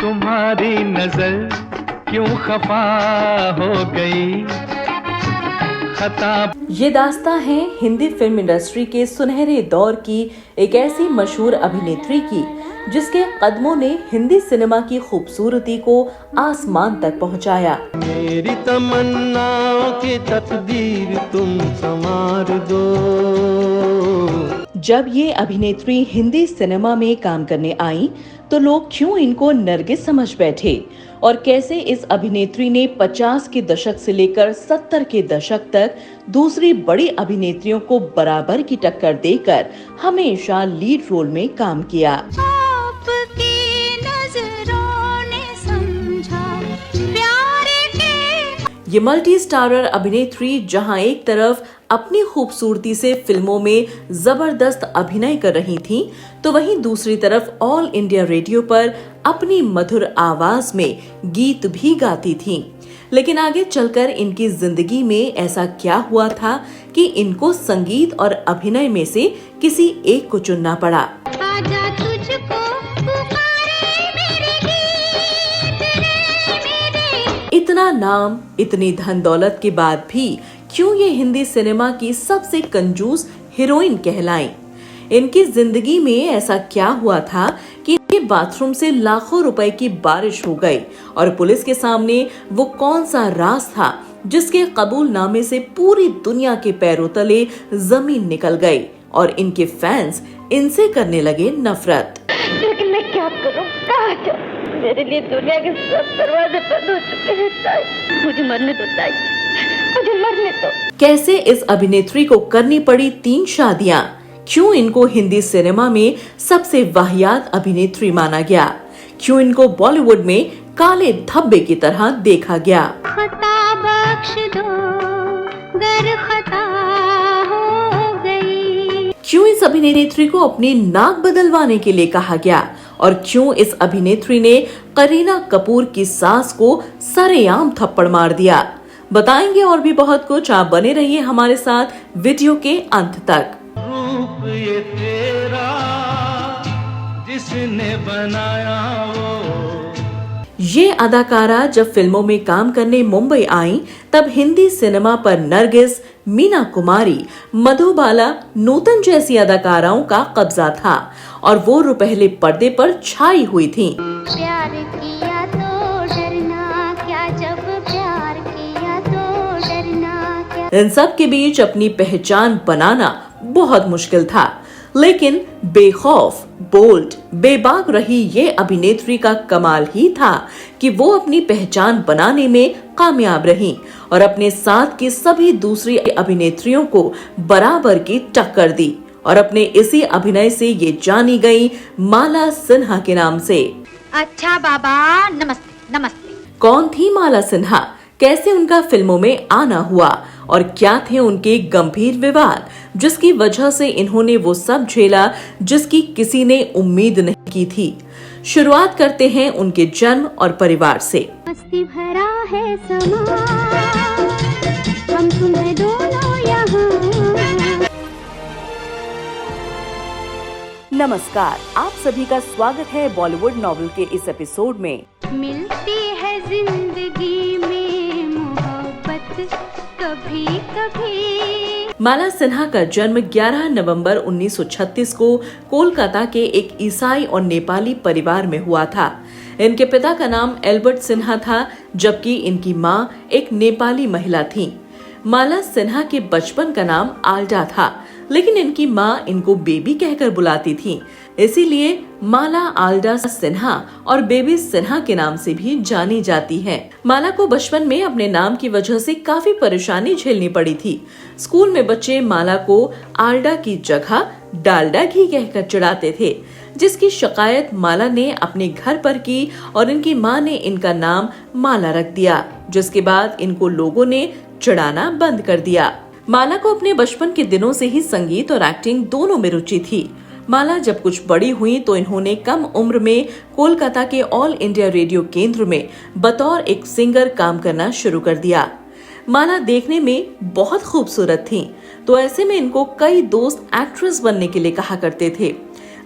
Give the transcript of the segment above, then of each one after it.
तुम्हारी नजर क्यों खफा हो गई। ये दास्तां है हिंदी फिल्म इंडस्ट्री के सुनहरे दौर की एक ऐसी मशहूर अभिनेत्री की जिसके कदमों ने हिंदी सिनेमा की खूबसूरती को आसमान तक पहुंचाया। मेरी तमन्नाओं की तकदीर तुम संवार दो। जब ये अभिनेत्री हिंदी सिनेमा में काम करने आई तो लोग क्यों इनको नरगिस समझ बैठे और कैसे इस अभिनेत्री ने 50 के दशक से लेकर 70 के दशक तक दूसरी बड़ी अभिनेत्रियों को बराबर की टक्कर देकर हमेशा लीड रोल में काम किया। ये मल्टी स्टारर अभिनेत्री जहां एक तरफ अपनी खूबसूरती से फिल्मों में जबरदस्त अभिनय कर रही थीं, तो वहीं दूसरी तरफ ऑल इंडिया रेडियो पर अपनी मधुर आवाज में गीत भी गाती थीं। लेकिन आगे चलकर इनकी जिंदगी में ऐसा क्या हुआ था कि इनको संगीत और अभिनय में से किसी एक को चुनना पड़ा। आजा तुझको इतना नाम, इतनी धन दौलत के बाद भी क्यों ये हिंदी सिनेमा की सबसे कंजूस हीरोइन कहलाईं? इनकी जिंदगी में ऐसा क्या हुआ था कि इनके बाथरूम से लाखों रुपए की बारिश हो गई और पुलिस के सामने वो कौन सा राज था जिसके कबूलनामे से पूरी दुनिया के पैरों तले जमीन निकल गई और इनके फैंस इनसे करने लगे नफरत। लेकिन मैं क्या करूं, कहां जाऊं? मेरे लिए दुनिया के सब दरवाजे बंद हो चुके हैं ताई। मुझे मरने दो ताई, मुझे मरने दो। कैसे इस अभिनेत्री को करनी पड़ी 3 शादियां? क्यों इनको हिंदी सिनेमा में सबसे वाहियात अभिनेत्री माना गया? क्यों इनको बॉलीवुड में काले धब्बे की तरह देखा गया? खता बख्श दो, गर खता हो गई। क्यों इस अभिनेत्री को अपनी नाक बदलवाने के लिए कहा गया और क्यों इस अभिनेत्री ने करीना कपूर की सास को सरेआम थप्पड़ मार दिया? बताएंगे और भी बहुत कुछ। आप बने रहिए हमारे साथ वीडियो के अंत तक। रूप ये तेरा जिसने बनाया वो। ये अदाकारा जब फिल्मों में काम करने मुंबई आई तब हिंदी सिनेमा पर नरगिस, मीना कुमारी, मधुबाला, नूतन जैसी अदाकाराओं का कब्जा था और वो रुपहले पर्दे पर छाई हुई थीं। प्यार किया तो डरना क्या, जब प्यार किया तो डरना क्या। इन सब के बीच अपनी पहचान बनाना बहुत मुश्किल था, लेकिन बेखौफ, बोल्ड, बेबाक रही ये अभिनेत्री का कमाल ही था कि वो अपनी पहचान बनाने में कामयाब रही और अपने साथ की सभी दूसरी अभिनेत्रियों को बराबर की टक्कर दी और अपने इसी अभिनय से ये जानी गई माला सिन्हा के नाम से। अच्छा बाबा, नमस्ते नमस्ते। कौन थी माला सिन्हा? कैसे उनका फिल्मों में आना हुआ और क्या थे उनके गंभीर विवाद जिसकी वजह से इन्होंने वो सब झेला जिसकी किसी ने उम्मीद नहीं की थी। शुरुआत करते हैं उनके जन्म और परिवार से। मस्ती भरा है समा, हम तुम्हें दोनों यहाँ। नमस्कार, आप सभी का स्वागत है बॉलीवुड नॉवेल के इस एपिसोड में। मिलती है जिंदगी में मोहब्बत कभी कभी। माला सिन्हा का जन्म 11 नवंबर 1936 को कोलकाता के एक ईसाई और नेपाली परिवार में हुआ था। इनके पिता का नाम एल्बर्ट सिन्हा था जबकि इनकी मां एक नेपाली महिला थी। माला सिन्हा के बचपन का नाम आल्डा था, लेकिन इनकी मां इनको बेबी कहकर बुलाती थी, इसीलिए माला आल्डा सिन्हा और बेबी सिन्हा के नाम से भी जानी जाती है। माला को बचपन में अपने नाम की वजह से काफी परेशानी झेलनी पड़ी थी। स्कूल में बच्चे माला को आल्डा की जगह डालडा घी कहकर चिढ़ाते थे, जिसकी शिकायत माला ने अपने घर पर की और इनकी माँ ने इनका नाम माला रख दिया, जिसके बाद इनको लोगों ने चिढ़ाना बंद कर दिया। माला को अपने बचपन के दिनों से ही संगीत और एक्टिंग दोनों में रुचि थी। माला जब कुछ बड़ी हुई तो इन्होंने कम उम्र में कोलकाता के ऑल इंडिया रेडियो केंद्र में बतौर एक सिंगर काम करना शुरू कर दिया। माला देखने में बहुत खूबसूरत थीं, तो ऐसे में इनको कई दोस्त एक्ट्रेस बनने के लिए कहा करते थे।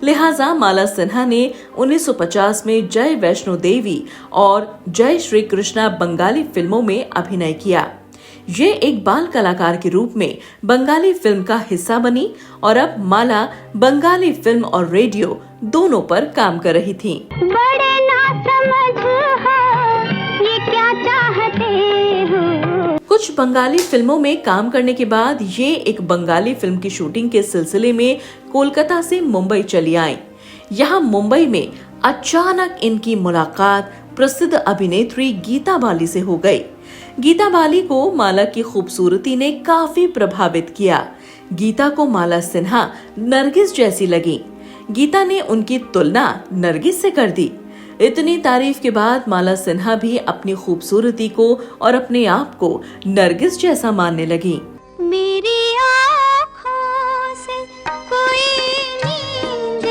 लिहाजा माला सिन्हा ने 1950 में जय वैष्णो देवी और जय श्री कृष्णा बंगाली फिल्मों में अभिनय किया। ये एक बाल कलाकार के रूप में बंगाली फिल्म का हिस्सा बनी और अब माला बंगाली फिल्म और रेडियो दोनों पर काम कर रही थी। बड़े नासमझ हो, ये क्या चाहते हो। कुछ बंगाली फिल्मों में काम करने के बाद ये एक बंगाली फिल्म की शूटिंग के सिलसिले में कोलकाता से मुंबई चली आईं। यहाँ मुंबई में अचानक इनकी मुलाकात प्रसिद्ध अभिनेत्री गीता बाली से हो गई। गीता बाली को माला की खूबसूरती ने काफी प्रभावित किया। गीता को माला सिन्हा नरगिस जैसी लगी। गीता ने उनकी तुलना नरगिस से कर दी। इतनी तारीफ के बाद माला सिन्हा भी अपनी खूबसूरती को और अपने आप को नरगिस जैसा मानने लगी। मेरी आँखों से कोई नींद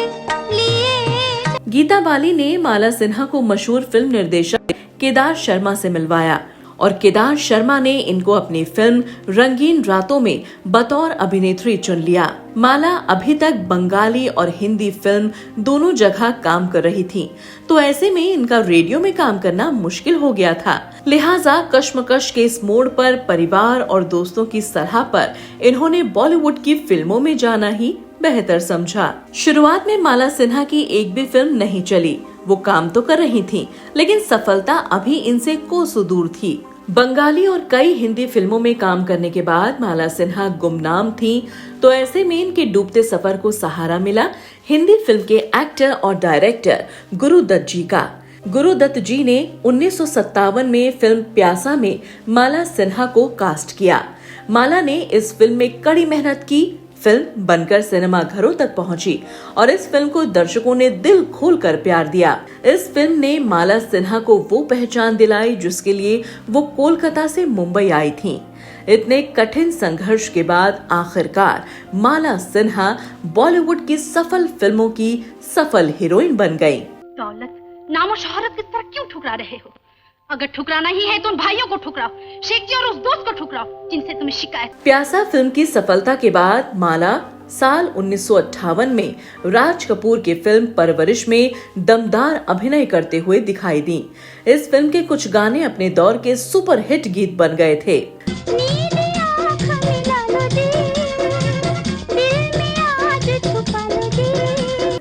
लिए। गीता बाली ने माला सिन्हा को मशहूर फिल्म निर्देशक केदार शर्मा से मिलवाया और केदार शर्मा ने इनको अपनी फिल्म रंगीन रातों में बतौर अभिनेत्री चुन लिया। माला अभी तक बंगाली और हिंदी फिल्म दोनों जगह काम कर रही थी, तो ऐसे में इनका रेडियो में काम करना मुश्किल हो गया था। लिहाजा कश्मकश के इस मोड़ पर परिवार और दोस्तों की सलाह पर इन्होंने बॉलीवुड की फिल्मों में जाना ही बेहतर समझा। शुरुआत में माला सिन्हा की एक भी फिल्म नहीं चली। वो काम तो कर रही थी, लेकिन सफलता अभी इनसे कोसों दूर थी। बंगाली और कई हिंदी फिल्मों में काम करने के बाद माला सिन्हा गुमनाम थी, तो ऐसे में इनके डूबते सफर को सहारा मिला हिंदी फिल्म के एक्टर और डायरेक्टर गुरुदत्त जी का। गुरुदत्त जी ने 1957 में फिल्म प्यासा में माला सिन्हा को कास्ट किया। माला ने इस फिल्म में कड़ी मेहनत की। फिल्म बनकर सिनेमा घरों तक पहुंची और इस फिल्म को दर्शकों ने दिल खोलकर प्यार दिया। इस फिल्म ने माला सिन्हा को वो पहचान दिलाई जिसके लिए वो कोलकाता से मुंबई आई थीं। इतने कठिन संघर्ष के बाद आखिरकार माला सिन्हा बॉलीवुड की सफल फिल्मों की सफल हीरोइन बन गयी। दौलत, नाम और शोहरत किस तरह क्यों ठुकरा रहे हो? अगर ठुकराना ही है तो उन भाइयों को ठुकराओ, शेख जी और उस दोस्त को ठुकराओ जिनसे तुम्हें शिकायत। प्यासा फिल्म की सफलता के बाद माला साल 1958 में राज कपूर की फिल्म परवरिश में दमदार अभिनय करते हुए दिखाई दी। इस फिल्म के कुछ गाने अपने दौर के सुपरहिट गीत बन गए थे।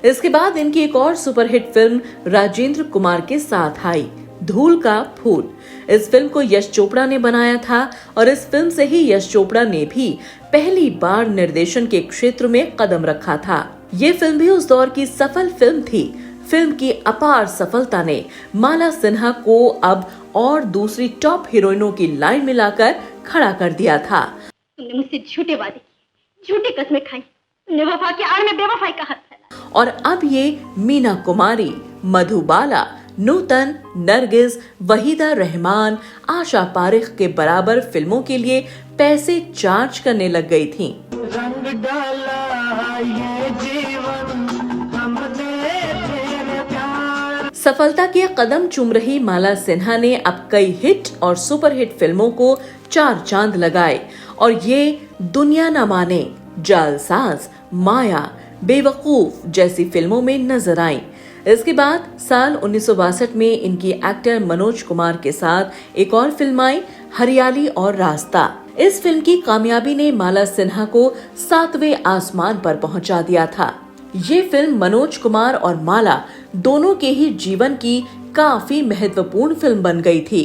इसके बाद इनकी एक और सुपरहिट फिल्म राजेंद्र कुमार के साथ आई, धूल का फूल। इस फिल्म को यश चोपड़ा ने बनाया था और इस फिल्म से ही यश चोपड़ा ने भी पहली बार निर्देशन के क्षेत्र में कदम रखा था। ये फिल्म भी उस दौर की सफल फिल्म थी। फिल्म की अपार सफलता ने माला सिन्हा को अब और दूसरी टॉप हीरोइनों की लाइन में लाकर खड़ा कर दिया था। तुमने मुझसे झूठे वादे किए, झूठी कस्में खाई, तुमने वफा की आड़ में बेवफाई का हाथ फैला। और अब ये मीना कुमारी, मधुबाला, नूतन, नरगिस, वहीदा रहमान, आशा पारेख के बराबर फिल्मों के लिए पैसे चार्ज करने लग गई थीं। रंग डाला ये जीवन हमने तेरे प्यार। सफलता के कदम चूम रही माला सिन्हा ने अब कई हिट और सुपरहिट फिल्मों को चार चांद लगाए और ये दुनिया न माने, जालसाज, माया, बेवकूफ जैसी फिल्मों में नजर आईं। इसके बाद साल 1962 में इनकी एक्टर मनोज कुमार के साथ एक और फिल्म आई, हरियाली और रास्ता। इस फिल्म की कामयाबी ने माला सिन्हा को 7वें आसमान पर पहुंचा दिया था। ये फिल्म मनोज कुमार और माला दोनों के ही जीवन की काफी महत्वपूर्ण फिल्म बन गई थी।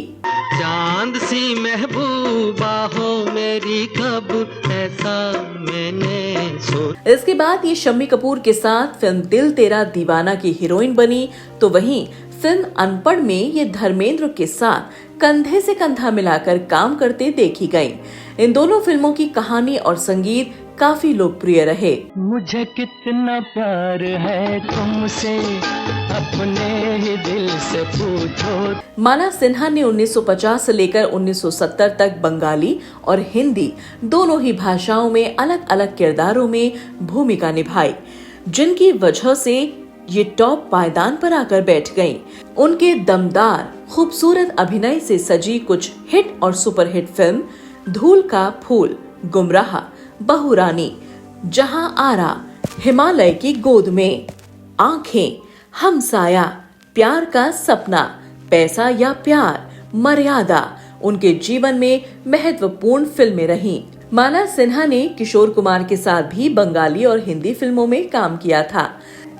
चांद सी महबूबा हो मेरी, कब ऐसा मैंने सोचा। इसके बाद ये शम्मी कपूर के साथ फिल्म दिल तेरा दीवाना की हीरोइन बनी, तो वहीं फिल्म अनपढ़ में ये धर्मेंद्र के साथ कंधे से कंधा मिलाकर काम करते देखी गयी। इन दोनों फिल्मों की कहानी और संगीत काफी लोकप्रिय रहे। मुझे कितना प्यार है तुमसे, अपने ही दिल से पूछो। माला सिन्हा ने 1950 से लेकर 1970 तक बंगाली और हिंदी दोनों ही भाषाओं में अलग अलग किरदारों में भूमिका निभाई, जिनकी वजह से ये टॉप पायदान पर आकर बैठ गईं। उनके दमदार खूबसूरत अभिनय से सजी कुछ हिट और सुपरहिट फिल्म धूल का फूल, गुमराह, बहुरानी, जहां आरा, हिमालय की गोद में, आंखें, हमसाया, प्यार का सपना, पैसा या प्यार, मर्यादा उनके जीवन में महत्वपूर्ण फिल्में रहीं। माला सिन्हा ने किशोर कुमार के साथ भी बंगाली और हिंदी फिल्मों में काम किया था।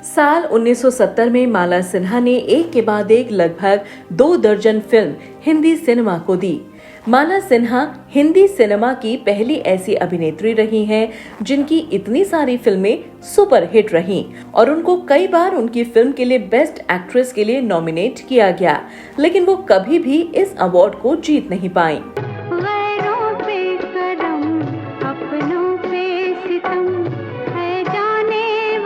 साल 1970 में माला सिन्हा ने एक के बाद एक लगभग 2 दर्जन फिल्म हिंदी सिनेमा को दी। माला सिन्हा हिंदी सिनेमा की पहली ऐसी अभिनेत्री रही हैं जिनकी इतनी सारी फिल्में सुपरहिट रहीं और उनको कई बार उनकी फिल्म के लिए बेस्ट एक्ट्रेस के लिए नॉमिनेट किया गया, लेकिन वो कभी भी इस अवार्ड को जीत नहीं पाईं।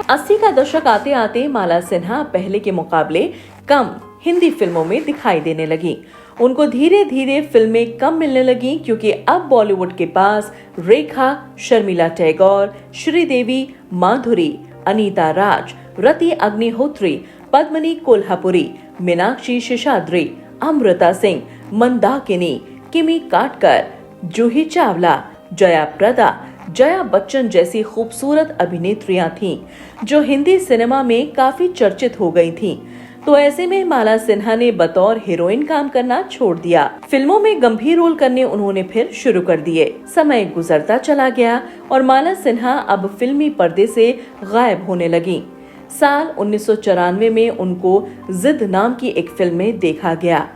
80 का दशक आते आते माला सिन्हा पहले के मुकाबले कम हिंदी फिल्मों में दिखाई देने लगी। उनको धीरे धीरे फिल्में कम मिलने लगी क्योंकि अब बॉलीवुड के पास रेखा, शर्मिला टैगोर, श्रीदेवी, माधुरी, अनीता राज, रति अग्निहोत्री, पद्मिनी कोल्हापुरी, मीनाक्षी शेषाद्री, अमृता सिंह, मंदाकिनी, किमी काटकर, जूही चावला, जया प्रदा, जया बच्चन जैसी खूबसूरत अभिनेत्रियां थीं जो हिंदी सिनेमा में काफी चर्चित हो गई थीं। तो ऐसे में माला सिन्हा ने बतौर हीरोइन काम करना छोड़ दिया। फिल्मों में गंभीर रोल करने उन्होंने फिर शुरू कर दिए। समय गुजरता चला गया और माला सिन्हा अब फिल्मी पर्दे से गायब होने लगी। साल 1994 में उनको जिद नाम की एक फिल्म में देखा गया।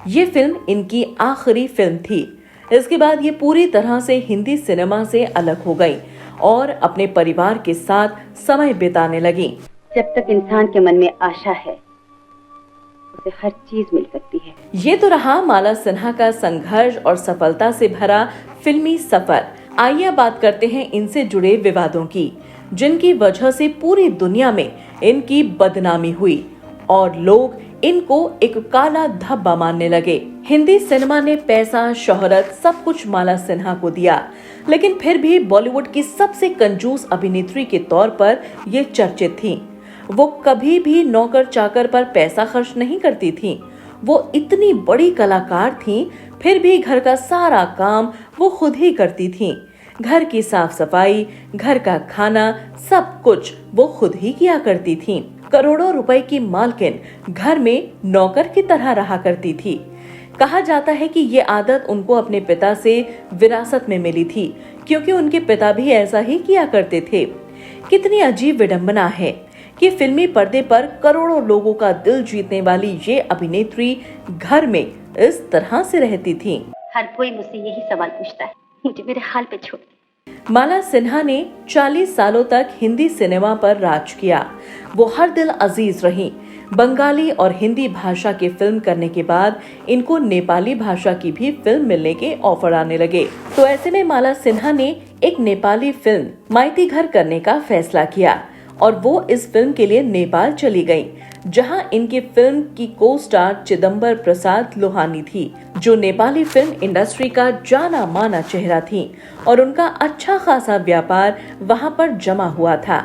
ये फिल्म इनकी आखिरी फिल्म थी। इसके बाद ये पूरी तरह से हिंदी सिनेमा से अलग हो गई और अपने परिवार के साथ समय बिताने लगी। जब तक इंसान के मन में आशा है उसे हर चीज मिल सकती है। ये तो रहा माला सिन्हा का संघर्ष और सफलता से भरा फिल्मी सफर। आइए बात करते हैं इनसे जुड़े विवादों की, जिनकी वजह से पूरी दुनिया में इनकी बदनामी हुई और लोग इनको एक काला धब्बा मानने लगे। हिंदी सिनेमा ने पैसा, शोहरत सब कुछ माला सिन्हा को दिया, लेकिन फिर भी बॉलीवुड की सबसे कंजूस अभिनेत्री के तौर पर ये चर्चित थीं। वो कभी भी नौकर चाकर पर पैसा खर्च नहीं करती थीं। वो इतनी बड़ी कलाकार थीं, फिर भी घर का सारा काम वो खुद ही करती थीं। घर की साफ सफाई, घर का खाना, सब कुछ वो खुद ही किया करती थीं। करोड़ों रुपए की मालकिन घर में नौकर की तरह रहा करती थी। कहा जाता है कि ये आदत उनको अपने पिता से विरासत में मिली थी, क्योंकि उनके पिता भी ऐसा ही किया करते थे। कितनी अजीब विडंबना है कि फिल्मी पर्दे पर करोड़ों लोगों का दिल जीतने वाली ये अभिनेत्री घर में इस तरह से रहती थी। हर कोई मुझसे यही सवाल पूछता है, मुझे मेरे हाल पे छोड़। माला सिन्हा ने 40 सालों तक हिंदी सिनेमा पर राज किया। वो हर दिल अजीज रहीं। बंगाली और हिंदी भाषा की फिल्म करने के बाद इनको नेपाली भाषा की भी फिल्म मिलने के ऑफर आने लगे। तो ऐसे में माला सिन्हा ने एक नेपाली फिल्म माइती घर करने का फैसला किया और वो इस फिल्म के लिए नेपाल चली गयी, जहां इनकी फिल्म की को स्टार चिदम्बर प्रसाद लोहानी थी, जो नेपाली फिल्म इंडस्ट्री का जाना माना चेहरा थी और उनका अच्छा खासा व्यापार वहां पर जमा हुआ था।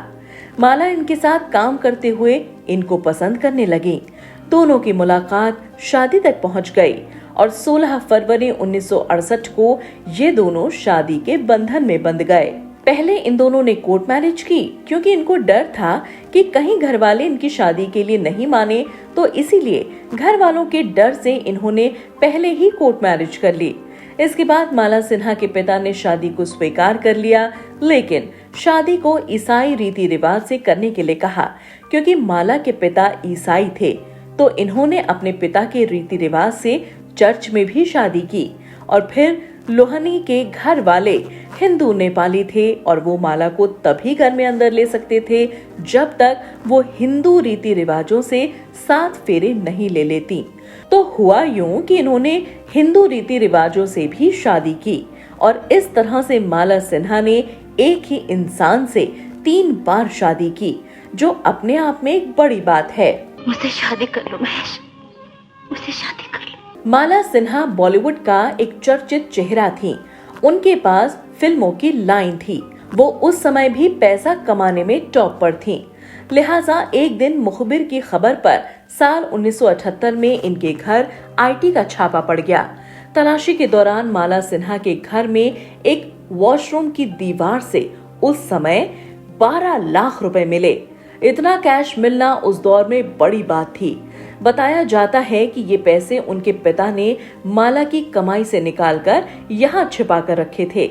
माला इनके साथ काम करते हुए इनको पसंद करने लगी। दोनों की मुलाकात शादी तक पहुंच गई और 16 फरवरी 1968 को ये दोनों शादी के बंधन में बंध गए। पहले इन दोनों ने कोर्ट मैरिज की क्योंकि इनको डर था कि कहीं घर वाले इनकी शादी के लिए नहीं माने, तो इसीलिए घर वालों के डर से इन्होंने पहले ही कोर्ट मैरिज कर ली। इसके बाद माला सिन्हा के पिता ने शादी को स्वीकार कर लिया, लेकिन शादी को ईसाई रीति रिवाज से करने के लिए कहा। क्योंकि माला के पिता ईसाई थे, तो इन्होंने अपने पिता के रीति रिवाज से चर्च में भी शादी की। और फिर लोहानी के घर वाले हिंदू नेपाली थे और वो माला को तभी घर में अंदर ले सकते थे जब तक वो हिंदू रीति रिवाजों से 7 फेरे नहीं ले लेती। तो हुआ यूं कि इन्होंने हिंदू रीति रिवाजों से भी शादी की और इस तरह से माला सिन्हा ने एक ही इंसान से 3 बार शादी की, जो अपने आप में एक बड़ी बात है। मुझसे शादी कर लो महेश, मुझसे शादी कर लो। माला सिन्हा बॉलीवुड का एक चर्चित चेहरा थी। उनके पास फिल्मों की लाइन थी। वो उस समय भी पैसा कमाने में टॉप पर थी। लिहाजा एक दिन मुखबिर की खबर पर साल 1978 में इनके घर आईटी का छापा पड़ गया। तलाशी के दौरान माला सिन्हा के घर में एक वॉशरूम की दीवार से उस समय 12 लाख रुपए मिले। इतना कैश मिलना उस दौर में बड़ी बात थी। बताया जाता है कि ये पैसे उनके पिता ने माला की कमाई से निकालकर यहाँ छिपा कर रखे थे।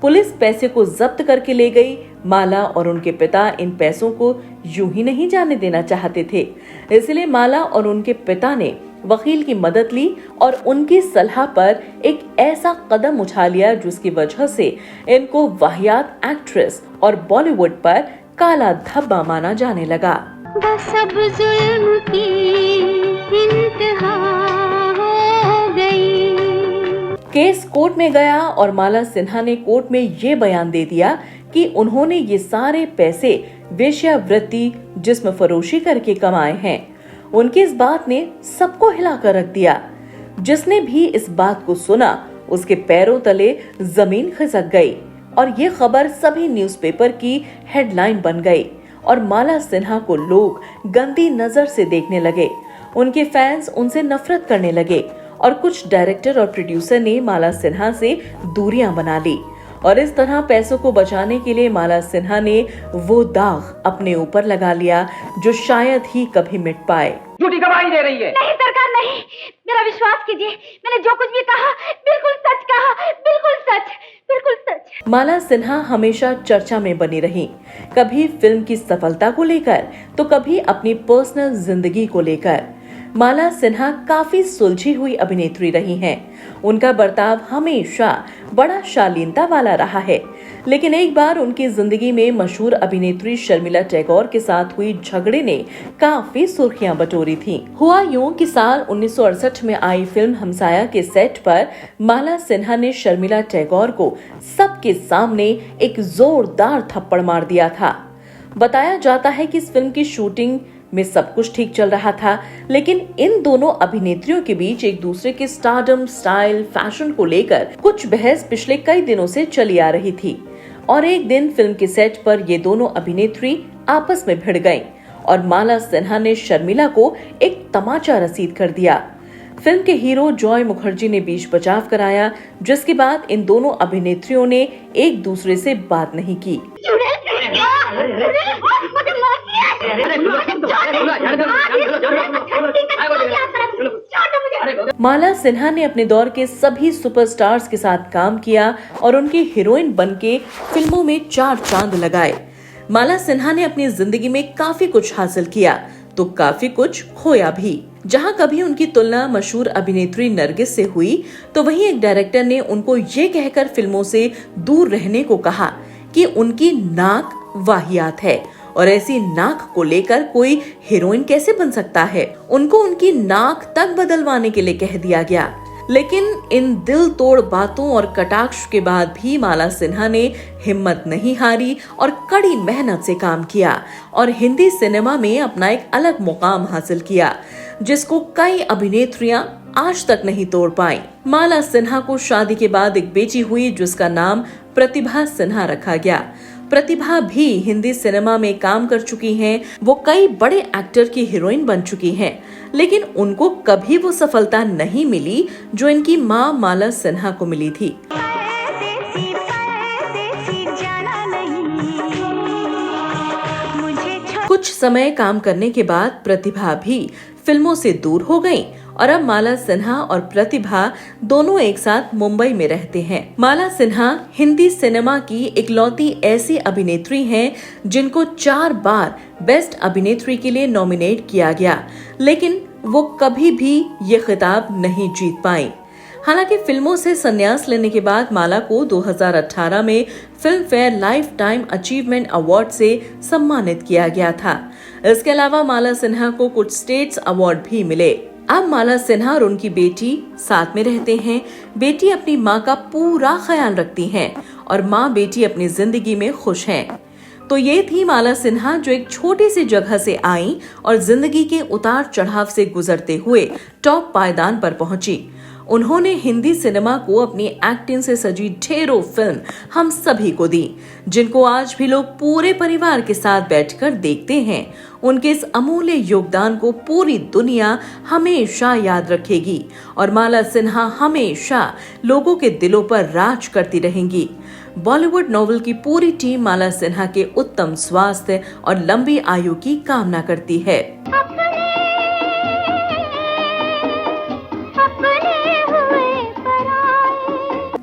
पुलिस पैसे को जब्त करके ले गई। माला और उनके पिता इन पैसों को यूं ही नहीं जाने देना चाहते थे, इसलिए माला और उनके पिता ने वकील की मदद ली और उनकी सलाह पर एक ऐसा कदम उठा लिया जिसकी वजह से इनको वाहियात एक्ट्रेस और बॉलीवुड पर काला धब्बा माना जाने लगा। बस अब जुल्म की इंतहा हो गई। केस कोर्ट में गया और माला सिन्हा ने कोर्ट में ये बयान दे दिया कि उन्होंने ये सारे पैसे वेश्यावृत्ति जिस्म फरोशी करके कमाए हैं। उनकी इस बात ने सबको हिलाकर रख दिया। जिसने भी इस बात को सुना उसके पैरों तले जमीन खिसक गई और ये खबर सभी न्यूज़पेपर की हेडलाइन बन गई और माला सिन्हा को लोग गंदी नजर से देखने लगे। उनके फैंस उनसे नफरत करने लगे और कुछ डायरेक्टर और प्रोड्यूसर ने माला सिन्हा से दूरियां बना ली और इस तरह पैसों को बचाने के लिए माला सिन्हा ने वो दाग अपने ऊपर लगा लिया जो शायद ही कभी मिट पाए। झूठी गवाही दे रही है। नहीं सरकार नहीं, मेरा विश्वास कीजिए, मैंने जो कुछ भी कहा बिल्कुल सच कहा, बिल्कुल सच, बिल्कुल सच। माला सिन्हा हमेशा चर्चा में बनी रही, कभी फिल्म की सफलता को लेकर तो कभी अपनी पर्सनल जिंदगी को लेकर। माला सिन्हा काफी सुलझी हुई अभिनेत्री रही हैं। उनका बर्ताव हमेशा बड़ा शालीनता वाला रहा है, लेकिन एक बार उनकी जिंदगी में मशहूर अभिनेत्री शर्मिला टैगोर के साथ हुई झगड़े ने काफी सुर्खियां बटोरी थी। हुआ यूं कि साल 1968 में आई फिल्म हमसाया के सेट पर माला सिन्हा ने शर्मिला टैगोर को सबके सामने एक जोरदार थप्पड़ मार दिया था। बताया जाता है कि इस फिल्म की शूटिंग में सब कुछ ठीक चल रहा था, लेकिन इन दोनों अभिनेत्रियों के बीच एक दूसरे के स्टारडम, स्टाइल, फैशन को लेकर कुछ बहस पिछले कई दिनों से चली आ रही थी और एक दिन फिल्म के सेट पर ये दोनों अभिनेत्री आपस में भिड़ गईं और माला सिन्हा ने शर्मिला को एक तमाचा रसीद कर दिया। फिल्म के हीरो जॉय मुखर्जी ने बीच बचाव कराया, जिसके बाद इन दोनों अभिनेत्रियों ने एक दूसरे से बात नहीं की। माला सिन्हा ने अपने दौर के सभी सुपरस्टार्स के साथ काम किया और उनकी हीरोइन बनके फिल्मों में 4 चांद लगाए। माला सिन्हा ने अपनी जिंदगी में काफी कुछ हासिल किया तो काफी कुछ खोया भी। जहां कभी उनकी तुलना मशहूर अभिनेत्री नरगिस से हुई तो वहीं एक डायरेक्टर ने उनको ये कहकर फिल्मों से दूर रहने को कहा कि उनकी नाक वाहियात है और ऐसी नाक को लेकर कोई हीरोइन कैसे बन सकता है। उनको उनकी नाक तक बदलवाने के लिए कह दिया गया। लेकिन इन दिल तोड़ बातों और कटाक्ष के बाद भी माला सिन्हा ने हिम्मत नहीं हारी और कड़ी मेहनत से काम किया और हिंदी सिनेमा में अपना एक अलग मुकाम हासिल किया, जिसको कई अभिनेत्रियां आज तक नहीं तोड़ पाई। माला सिन्हा को शादी के बाद एक बेटी हुई जिसका नाम प्रतिभा सिन्हा रखा गया। प्रतिभा भी हिंदी सिनेमा में काम कर चुकी हैं। वो कई बड़े एक्टर की हीरोइन बन चुकी हैं, लेकिन उनको कभी वो सफलता नहीं मिली जो इनकी मां माला सिन्हा को मिली थी। कुछ समय काम करने के बाद प्रतिभा भी फिल्मों से दूर हो गईं और अब माला सिन्हा और प्रतिभा दोनों एक साथ मुंबई में रहते हैं। माला सिन्हा हिंदी सिनेमा की इकलौती ऐसी अभिनेत्री हैं जिनको 4 बार बेस्ट अभिनेत्री के लिए नॉमिनेट किया गया, लेकिन वो कभी भी ये खिताब नहीं जीत पाई। हालांकि फिल्मों से संन्यास लेने के बाद माला को 2018 में film fair life time achievement award से सम्मानित किया गया था। इसके अलावा माला सिन्हा को कुछ स्टेट्स अवार्ड भी मिले। अब माला सिन्हा और उनकी बेटी साथ में रहते हैं। बेटी अपनी माँ का पूरा ख्याल रखती हैं और माँ बेटी अपनी जिंदगी में खुश हैं। तो ये थी माला सिन्हा जो एक छोटी सी जगह से आई और जिंदगी के उतार चढ़ाव से गुजरते हुए टॉप पायदान पर पहुंची। उन्होंने हिंदी सिनेमा को अपनी एक्टिंग से सजी ढेरों फिल्म हम सभी को दी, जिनको आज भी लोग पूरे परिवार के साथ बैठकर देखते हैं। उनके इस अमूल्य योगदान को पूरी दुनिया हमेशा याद रखेगी और माला सिन्हा हमेशा लोगों के दिलों पर राज करती रहेंगी। बॉलीवुड नॉवेल की पूरी टीम माला सिन्हा के उत्तम स्वास्थ्य और लंबी आयु की कामना करती है।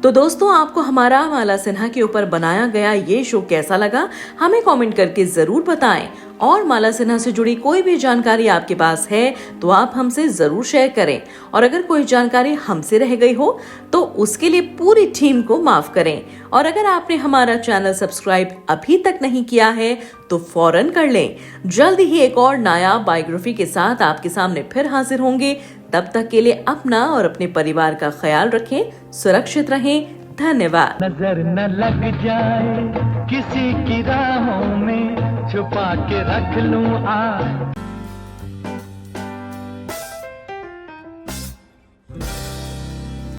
तो दोस्तों, आपको हमारा माला सिन्हा के ऊपर बनाया गया ये शो कैसा लगा, हमें कमेंट करके जरूर बताएं। और माला सिन्हा से जुड़ी कोई भी जानकारी आपके पास है तो आप हमसे जरूर शेयर करें। और अगर कोई जानकारी हमसे रह गई हो तो उसके लिए पूरी टीम को माफ करें। और अगर आपने हमारा चैनल सब्सक्राइब अभी तक नहीं किया है तो फौरन कर लें। जल्दी ही एक और नया बायोग्राफी के साथ आपके सामने फिर हाजिर होंगे। तब तक के लिए अपना और अपने परिवार का ख्याल रखें, सुरक्षित रहें। धन्यवाद। नजर न लग जाए किसी की राहों में, छुपा के रख लूं आ